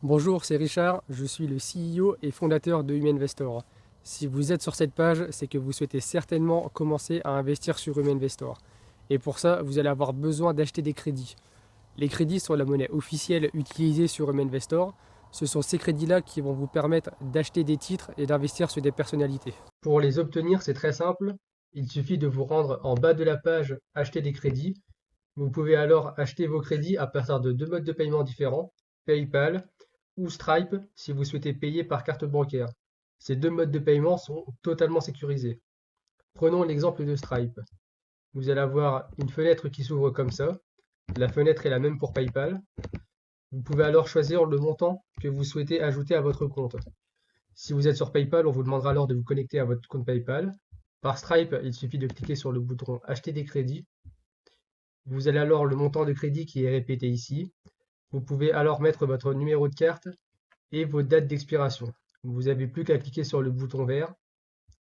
Bonjour, c'est Richard, je suis le CEO et fondateur de Huminvestor. Si vous êtes sur cette page, c'est que vous souhaitez certainement commencer à investir sur Huminvestor. Et pour ça, vous allez avoir besoin d'acheter des crédits. Les crédits sont la monnaie officielle utilisée sur Huminvestor. Ce sont ces crédits-là qui vont vous permettre d'acheter des titres et d'investir sur des personnalités. Pour les obtenir, c'est très simple. Il suffit de vous rendre en bas de la page Acheter des crédits. Vous pouvez alors acheter vos crédits à partir de deux modes de paiement différents, PayPal ou Stripe si vous souhaitez payer par carte bancaire. Ces deux modes de paiement sont totalement sécurisés. Prenons l'exemple de Stripe. Vous allez avoir une fenêtre qui s'ouvre comme ça. La fenêtre est la même pour PayPal. Vous pouvez alors choisir le montant que vous souhaitez ajouter à votre compte. Si vous êtes sur PayPal, on vous demandera alors de vous connecter à votre compte PayPal. Par Stripe, il suffit de cliquer sur le bouton Acheter des crédits. Vous avez alors le montant de crédit qui est répété ici. Vous pouvez alors mettre votre numéro de carte et vos dates d'expiration. Vous n'avez plus qu'à cliquer sur le bouton vert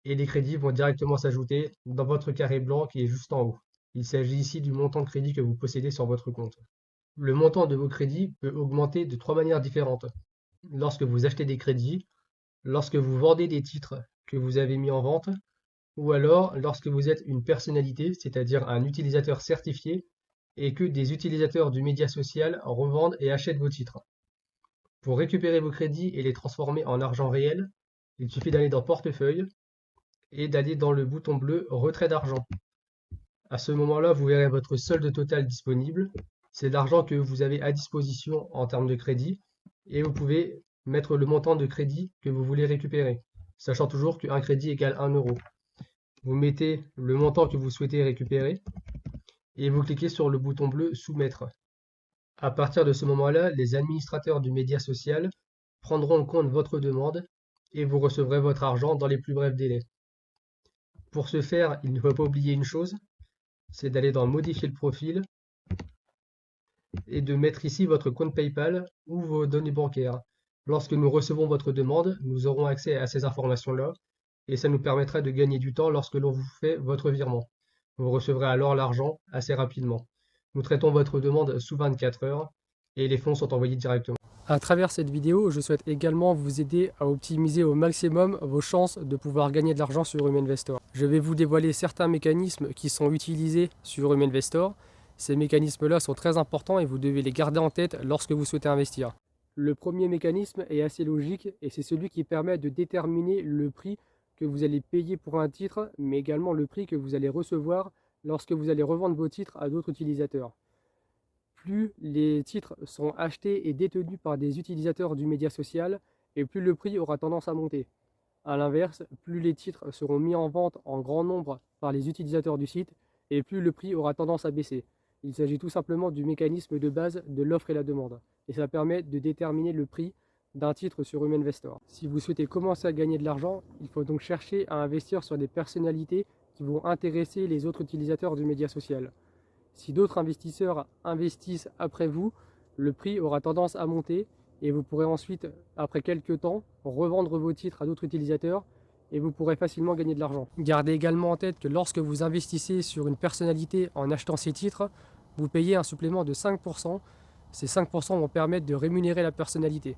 et les crédits vont directement s'ajouter dans votre carré blanc qui est juste en haut. Il s'agit ici du montant de crédit que vous possédez sur votre compte. Le montant de vos crédits peut augmenter de trois manières différentes. Lorsque vous achetez des crédits, lorsque vous vendez des titres que vous avez mis en vente, ou alors lorsque vous êtes une personnalité, c'est-à-dire un utilisateur certifié, et que des utilisateurs du média social revendent et achètent vos titres. Pour récupérer vos crédits et les transformer en argent réel, il suffit d'aller dans Portefeuille et d'aller dans le bouton bleu Retrait d'argent. À ce moment-là, vous verrez votre solde total disponible. C'est l'argent que vous avez à disposition en termes de crédit et vous pouvez mettre le montant de crédit que vous voulez récupérer, sachant toujours qu'un crédit égale 1 euro. Vous mettez le montant que vous souhaitez récupérer et vous cliquez sur le bouton bleu Soumettre. À partir de ce moment-là, les administrateurs du média social prendront en compte votre demande et vous recevrez votre argent dans les plus brefs délais. Pour ce faire, il ne faut pas oublier une chose, c'est d'aller dans Modifier le profil et de mettre ici votre compte PayPal ou vos données bancaires. Lorsque nous recevons votre demande, nous aurons accès à ces informations-là et ça nous permettra de gagner du temps lorsque l'on vous fait votre virement. Vous recevrez alors l'argent assez rapidement. Nous traitons votre demande sous 24 heures et les fonds sont envoyés directement. À travers cette vidéo, je souhaite également vous aider à optimiser au maximum vos chances de pouvoir gagner de l'argent sur Huminvestor. Je vais vous dévoiler certains mécanismes qui sont utilisés sur Huminvestor. Ces mécanismes-là sont très importants et vous devez les garder en tête lorsque vous souhaitez investir. Le premier mécanisme est assez logique et c'est celui qui permet de déterminer le prix que vous allez payer pour un titre, mais également le prix que vous allez recevoir lorsque vous allez revendre vos titres à d'autres utilisateurs. Plus les titres sont achetés et détenus par des utilisateurs du média social, et plus le prix aura tendance à monter. A l'inverse, plus les titres seront mis en vente en grand nombre par les utilisateurs du site, et plus le prix aura tendance à baisser. Il s'agit tout simplement du mécanisme de base de l'offre et la demande, et ça permet de déterminer le prix d'un titre sur Huminvestor. Si vous souhaitez commencer à gagner de l'argent, il faut donc chercher à investir sur des personnalités qui vont intéresser les autres utilisateurs du média social. Si d'autres investisseurs investissent après vous, le prix aura tendance à monter et vous pourrez ensuite, après quelques temps, revendre vos titres à d'autres utilisateurs et vous pourrez facilement gagner de l'argent. Gardez également en tête que lorsque vous investissez sur une personnalité en achetant ces titres, vous payez un supplément de 5%. Ces 5% vont permettre de rémunérer la personnalité.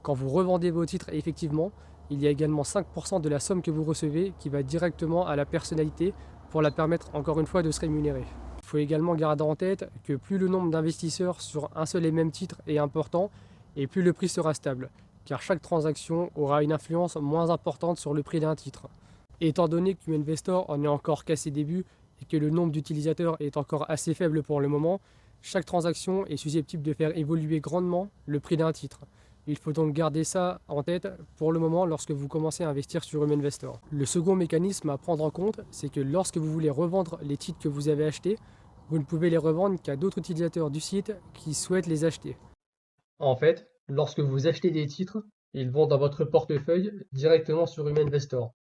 Quand vous revendez vos titres, effectivement, il y a également 5% de la somme que vous recevez qui va directement à la personnalité pour la permettre encore une fois de se rémunérer. Il faut également garder en tête que plus le nombre d'investisseurs sur un seul et même titre est important, et plus le prix sera stable, car chaque transaction aura une influence moins importante sur le prix d'un titre. Étant donné que Huminvestor en est encore qu'à ses débuts et que le nombre d'utilisateurs est encore assez faible pour le moment, chaque transaction est susceptible de faire évoluer grandement le prix d'un titre. Il faut donc garder ça en tête pour le moment lorsque vous commencez à investir sur Huminvestor. Le second mécanisme à prendre en compte, c'est que lorsque vous voulez revendre les titres que vous avez achetés, vous ne pouvez les revendre qu'à d'autres utilisateurs du site qui souhaitent les acheter. En fait, lorsque vous achetez des titres, ils vont dans votre portefeuille directement sur Huminvestor.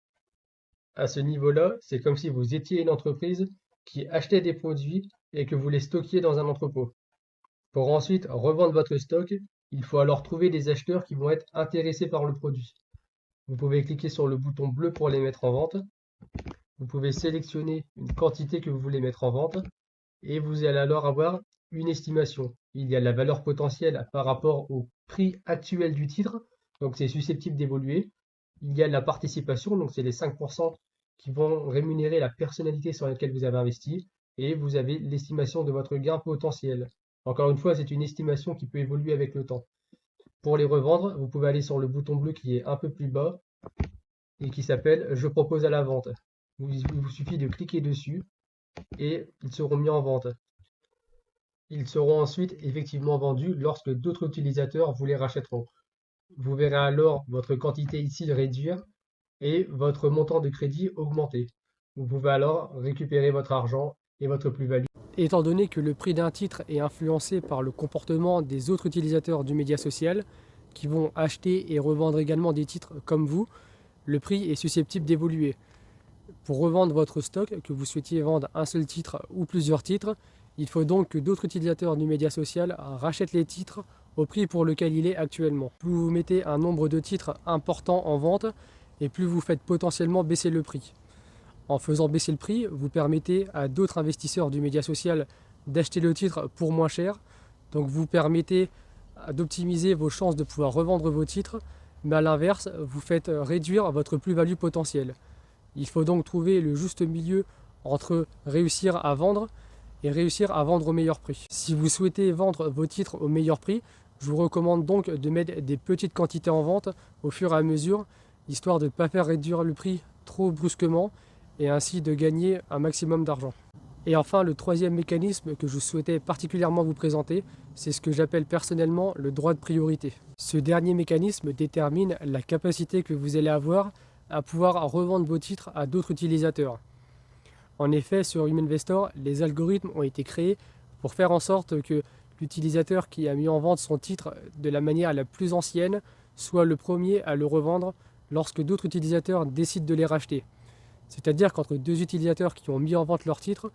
À ce niveau-là, c'est comme si vous étiez une entreprise qui achetait des produits et que vous les stockiez dans un entrepôt. Pour ensuite revendre votre stock, il faut alors trouver des acheteurs qui vont être intéressés par le produit. Vous pouvez cliquer sur le bouton bleu pour les mettre en vente. Vous pouvez sélectionner une quantité que vous voulez mettre en vente et vous allez alors avoir une estimation. Il y a la valeur potentielle par rapport au prix actuel du titre, donc c'est susceptible d'évoluer. Il y a la participation, donc c'est les 5% qui vont rémunérer la personnalité sur laquelle vous avez investi. Et vous avez l'estimation de votre gain potentiel. Encore une fois, c'est une estimation qui peut évoluer avec le temps. Pour les revendre, vous pouvez aller sur le bouton bleu qui est un peu plus bas et qui s'appelle Je propose à la vente. Il vous suffit de cliquer dessus et ils seront mis en vente. Ils seront ensuite effectivement vendus lorsque d'autres utilisateurs vous les rachèteront. Vous verrez alors votre quantité ici réduire et votre montant de crédit augmenter. Vous pouvez alors récupérer votre argent et votre plus-value. Étant donné que le prix d'un titre est influencé par le comportement des autres utilisateurs du média social, qui vont acheter et revendre également des titres comme vous, le prix est susceptible d'évoluer. Pour revendre votre stock, que vous souhaitiez vendre un seul titre ou plusieurs titres, il faut donc que d'autres utilisateurs du média social rachètent les titres au prix pour lequel il est actuellement. Plus vous mettez un nombre de titres important en vente, et plus vous faites potentiellement baisser le prix. En faisant baisser le prix, vous permettez à d'autres investisseurs du média social d'acheter le titre pour moins cher. Donc vous permettez d'optimiser vos chances de pouvoir revendre vos titres, mais à l'inverse, vous faites réduire votre plus-value potentielle. Il faut donc trouver le juste milieu entre réussir à vendre et réussir à vendre au meilleur prix. Si vous souhaitez vendre vos titres au meilleur prix, je vous recommande donc de mettre des petites quantités en vente au fur et à mesure, histoire de ne pas faire réduire le prix trop brusquement et ainsi de gagner un maximum d'argent. Et enfin, le troisième mécanisme que je souhaitais particulièrement vous présenter, c'est ce que j'appelle personnellement le droit de priorité. Ce dernier mécanisme détermine la capacité que vous allez avoir à pouvoir revendre vos titres à d'autres utilisateurs. En effet, sur HumanVestor, les algorithmes ont été créés pour faire en sorte que l'utilisateur qui a mis en vente son titre de la manière la plus ancienne soit le premier à le revendre lorsque d'autres utilisateurs décident de les racheter. C'est-à-dire qu'entre deux utilisateurs qui ont mis en vente leur titre,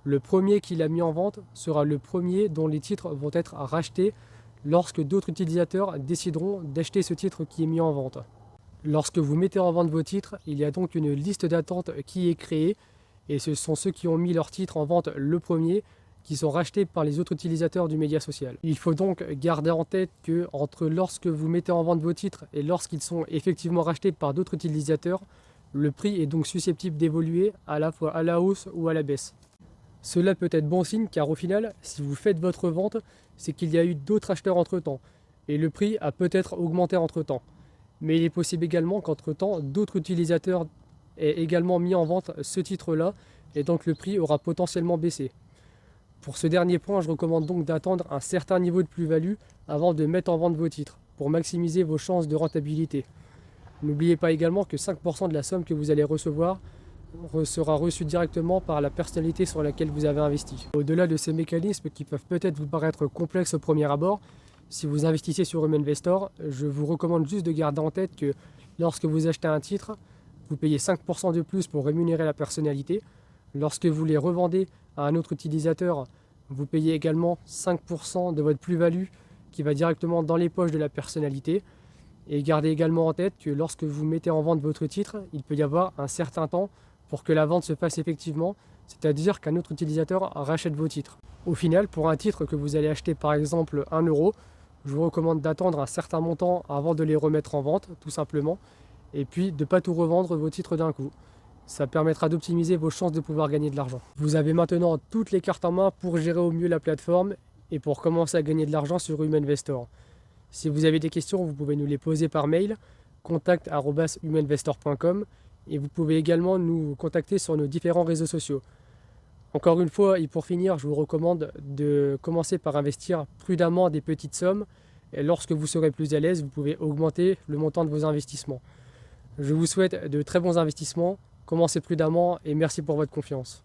le premier qui l'a mis en vente sera le premier dont les titres vont être rachetés lorsque d'autres utilisateurs décideront d'acheter ce titre qui est mis en vente. Lorsque vous mettez en vente vos titres, il y a donc une liste d'attente qui est créée et ce sont ceux qui ont mis leur titre en vente le premier qui sont rachetés par les autres utilisateurs du média social. Il faut donc garder en tête que entre lorsque vous mettez en vente vos titres et lorsqu'ils sont effectivement rachetés par d'autres utilisateurs, le prix est donc susceptible d'évoluer à la fois à la hausse ou à la baisse. Cela peut être bon signe car au final, si vous faites votre vente, c'est qu'il y a eu d'autres acheteurs entre-temps et le prix a peut-être augmenté entre-temps. Mais il est possible également qu'entre-temps, d'autres utilisateurs aient également mis en vente ce titre-là et donc le prix aura potentiellement baissé. Pour ce dernier point, je recommande donc d'attendre un certain niveau de plus-value avant de mettre en vente vos titres pour maximiser vos chances de rentabilité. N'oubliez pas également que 5% de la somme que vous allez recevoir sera reçue directement par la personnalité sur laquelle vous avez investi. Au-delà de ces mécanismes qui peuvent peut-être vous paraître complexes au premier abord, si vous investissez sur HumanVestor, je vous recommande juste de garder en tête que lorsque vous achetez un titre, vous payez 5% de plus pour rémunérer la personnalité. Lorsque vous les revendez à un autre utilisateur, vous payez également 5% de votre plus-value qui va directement dans les poches de la personnalité. Et gardez également en tête que lorsque vous mettez en vente votre titre, il peut y avoir un certain temps pour que la vente se fasse effectivement, c'est-à-dire qu'un autre utilisateur rachète vos titres. Au final, pour un titre que vous allez acheter par exemple 1 euro, je vous recommande d'attendre un certain montant avant de les remettre en vente, tout simplement, et puis de ne pas tout revendre vos titres d'un coup. Ça permettra d'optimiser vos chances de pouvoir gagner de l'argent. Vous avez maintenant toutes les cartes en main pour gérer au mieux la plateforme et pour commencer à gagner de l'argent sur HumanVestor. Si vous avez des questions, vous pouvez nous les poser par mail, contact@humanvestor.com, et vous pouvez également nous contacter sur nos différents réseaux sociaux. Encore une fois, et pour finir, je vous recommande de commencer par investir prudemment des petites sommes, et lorsque vous serez plus à l'aise, vous pouvez augmenter le montant de vos investissements. Je vous souhaite de très bons investissements, commencez prudemment et merci pour votre confiance.